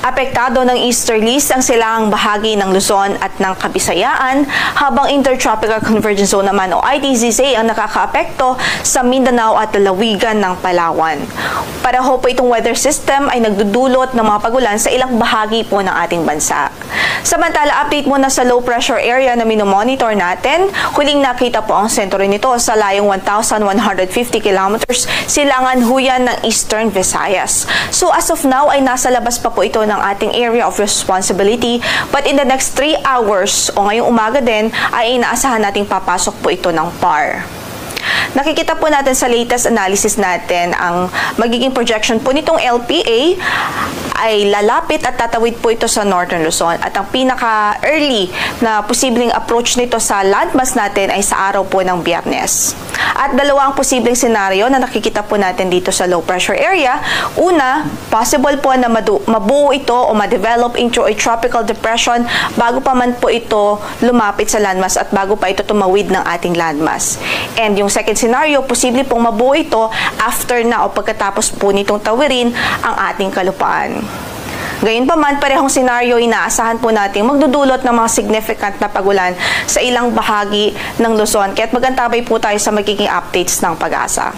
Apektado ng easterlies ang silangang bahagi ng Luzon at ng Kabisayaan, habang Intertropical Convergence Zone naman o ITZZ ang nakakaapekto sa Mindanao at lalawigan ng Palawan. Pareho po itong weather system ay nagdudulot ng mga pagulan sa ilang bahagi po ng ating bansa. Samantala, update muna sa low pressure area na minomonitor natin. Huling nakita po ang sentro nito sa layong 1,150 kilometers silangan huyan ng Eastern Visayas. So as of now ay nasa labas pa po ito ng ating area of responsibility, but in the next 3 hours o ngayong umaga din ay inaasahan nating papasok po ito ng PAR. Nakikita po natin sa latest analysis natin ang magiging projection po nitong LPA ay lalapit at tatawid po ito sa Northern Luzon, at ang pinaka-early na posibleng approach nito sa landmass natin ay sa araw po ng Biyernes. At dalawa ang posibleng senaryo na nakikita po natin dito sa low pressure area. Una, possible po na mabuo ito o ma-develop into a tropical depression bago pa man po ito lumapit sa landmass at bago pa ito tumawid ng ating landmass. And yung second scenario, posible pong mabuo ito after na o pagkatapos po nitong tawirin ang ating kalupaan. Gayunpaman, parehong senaryo inaasahan po natin magdudulot ng mga significant na pagulan sa ilang bahagi ng Luzon. Kaya't magantabay po tayo sa magiging updates ng Pag-asa.